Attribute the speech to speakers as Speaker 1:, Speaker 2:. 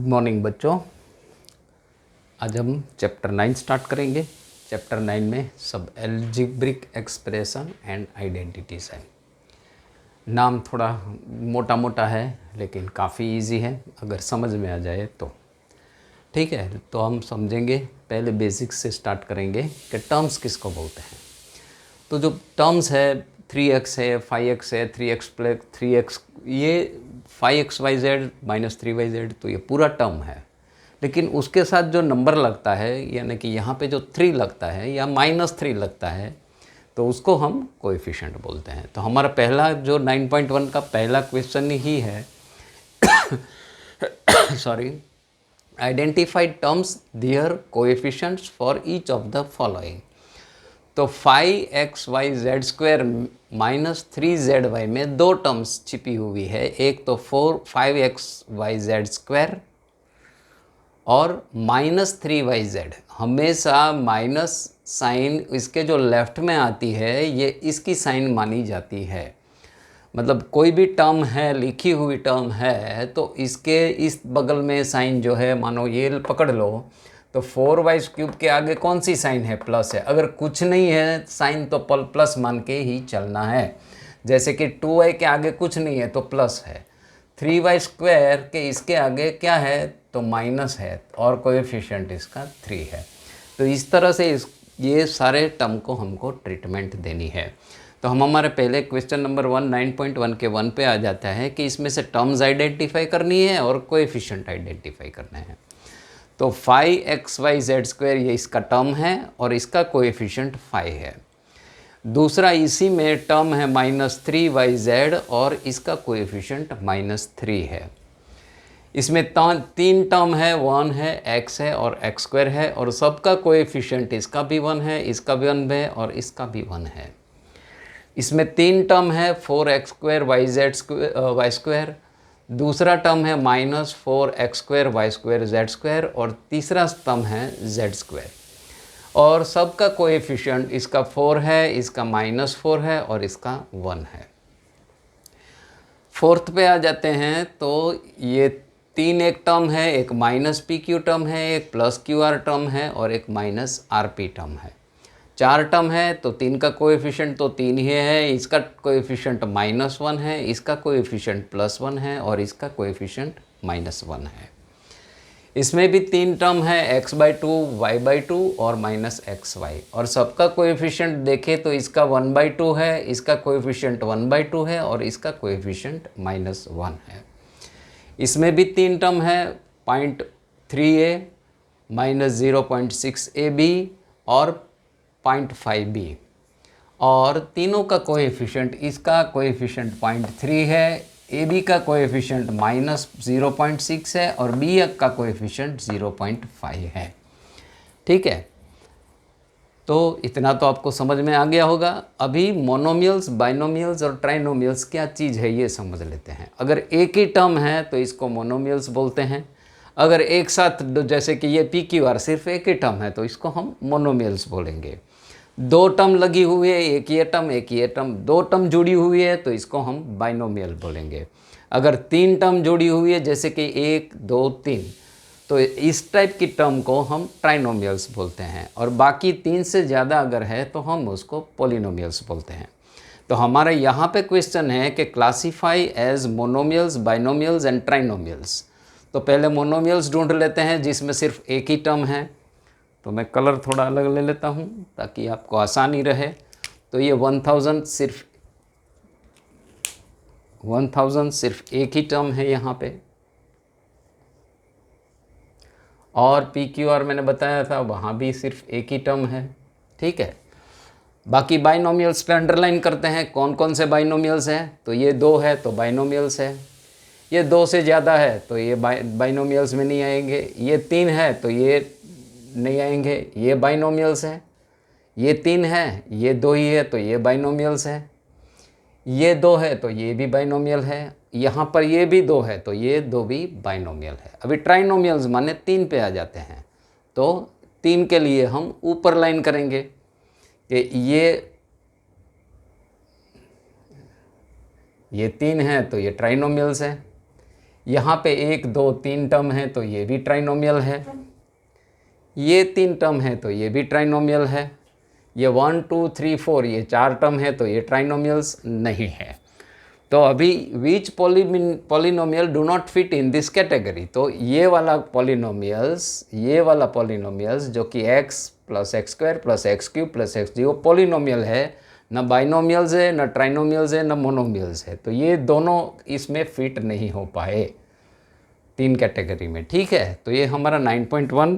Speaker 1: Good morning बच्चों। आज हम चैप्टर 9 स्टार्ट करेंगे। चैप्टर 9 में सब एल्जेब्रिक एक्सप्रेशन एंड आइडेंटिटीज है। नाम थोड़ा मोटा मोटा है लेकिन काफ़ी इजी है अगर समझ में आ जाए तो। ठीक है, तो हम समझेंगे। पहले बेसिक्स से स्टार्ट करेंगे कि टर्म्स किसको बोलते हैं। तो जो टर्म्स है 3x है, 5x है, 3x प्लस 3x, ये 5xyz माइनस 3yz, तो ये पूरा टर्म है। लेकिन उसके साथ जो नंबर लगता है, यानी कि यहाँ पे जो 3 लगता है या -3 लगता है, तो उसको हम कोएफिशिएंट बोलते हैं। तो हमारा पहला जो 9.1 का पहला क्वेश्चन ही है sorry, identify terms their coefficients for each of the following. तो 5xyz² माइनस 3zy में दो टर्म्स छिपी हुई है। एक तो 5xyz² और -3yz। हमेशा माइनस साइन इसके जो लेफ्ट में आती है, ये इसकी साइन मानी जाती है। मतलब कोई भी टर्म है, लिखी हुई टर्म है, तो इसके इस बगल में साइन जो है, मानो ये पकड़ लो, तो 4y³ के आगे कौन सी साइन है? प्लस है। अगर कुछ नहीं है साइन तो प्लस मान के ही चलना है। जैसे कि 2y के आगे कुछ नहीं है तो प्लस है, 3y² के इसके आगे क्या है? तो माइनस है, और कोएफिशिएंट इसका 3 है। तो इस तरह से ये सारे टर्म को हमको ट्रीटमेंट देनी है। तो हम हमारे पहले क्वेश्चन नंबर 1 9.1 के 1 पे आ जाता है कि इसमें से टर्म्स आइडेंटिफाई करनी है और कोएफिशिएंट आइडेंटिफाई करना है। तो 5xyz² ये इसका टर्म है और इसका कोएफिशिएंट 5 है। दूसरा इसी में टर्म है -3yz और इसका कोएफिशिएंट -3 है। इसमें 3 टर्म है, 1 है, x है और x² है, और सबका कोएफिशिएंट इसका भी 1 है, इसका भी 1 है और इसका भी 1 है। इसमें 3 टर्म है, 4x² y², दूसरा टर्म है -4x² y² z², और तीसरा टर्म है z²। और सबका कोएफिशिएंट इसका 4 है, इसका -4 है और इसका 1 है। फोर्थ पे आ जाते हैं तो ये 3 एक टर्म है, एक -pq टर्म है, एक +qr टर्म है और एक -rp टर्म है। 4 टर्म है तो 3 का कोएफिशिएंट तो 3 ही है, इसका कोएफिशिएंट -1 है, इसका कोएफिशिएंट +1 है और इसका कोएफिशिएंट -1 है। इसमें भी 3 टर्म है, x/2 y/2 और -xy, और सबका कोएफिशिएंट देखें तो इसका 1/2 है, इसका कोएफिशिएंट 1/2 है और इसका कोएफिशिएंट -1 है। इसमें भी 3 टर्म है, 0.3a -0.6ab और 0.5b, और तीनों का कोएफिशिएंट, इसका कोएफिशिएंट 0.3 है, AB का कोएफिशिएंट -0.6 है और B का कोएफिशिएंट 0.5 है। ठीक है, तो इतना तो आपको समझ में आ गया होगा। अभी मोनोमियल्स, बाइनोमियल्स और ट्राइनोमियल्स क्या चीज़ है ये समझ लेते हैं। अगर एक ही टर्म है तो इसको मोनोमियल्स बोलते हैं। अगर एक साथ, जैसे कि ये PQR सिर्फ एक ही टर्म है, तो इसको हम मोनोमियल्स बोलेंगे। 2 टर्म लगी हुई है, एक ये टर्म एक ये टर्म, 2 टर्म जुड़ी हुई है तो इसको हम बाइनोमियल बोलेंगे। अगर 3 टर्म जुड़ी हुई है, जैसे कि 1 2 3, तो इस टाइप की टर्म को हम ट्राइनोमियल्स बोलते हैं। और बाकी 3 से ज़्यादा अगर है तो हम उसको पॉलिनोमियल्स बोलते हैं। तो हमारा यहाँ पे क्वेश्चन है कि classify as monomials, binomials and trinomials. तो पहले मोनोमियल्स ढूंढ लेते हैं जिसमें सिर्फ एक ही टर्म है। तो मैं कलर थोड़ा अलग ले लेता हूँ ताकि आपको आसानी रहे। तो ये 1000 सिर्फ एक ही टर्म है यहाँ पे, और PQR मैंने बताया था वहाँ भी सिर्फ एक ही टर्म है। ठीक है, बाकी बाइनोमियल्स पे अंडरलाइन करते हैं कौन कौन से बाइनोमियल्स हैं। तो ये 2 है तो बाइनोमियल्स है, ये 2 से ज़्यादा है तो ये बाइनोमियल्स में नहीं आएंगे, ये 3 है तो ये नहीं आएंगे, ये बाइनोमियल्स है। ये 3 है, ये 2 ही है तो ये बाइनोमियल्स है। ये 2 है तो ये भी बाइनोमियल है। यहाँ पर ये भी 2 है तो ये 2 भी बाइनोमियल है। अभी ट्राइनोमियल्स माने 3 पे आ जाते हैं। तो 3 के लिए हम ऊपर लाइन करेंगे कि ये 3 है तो ये ट्राइनोमियल्स है, यहाँ पे 1 2 3 टर्म है तो ये भी ट्राइनोमियल है, ये 3 टर्म है तो ये भी ट्राइनोमियल है, ये 1 2 3 4 ये 4 टर्म है तो ये ट्राइनोमियल्स नहीं है। तो अभी which polynomial do not fit in this category, तो ये वाला पॉलिनोमियल्स जो कि x plus x square plus x cube plus x जी, वो पॉलिनोमियल है, न बाइनोमियल्स है, न ट्राइनोमियल्स है, न मोनोमियल्स है, तो ये दोनों इसमें फिट नहीं हो पाए 3 कैटेगरी में। ठीक है, तो ये हमारा 9.1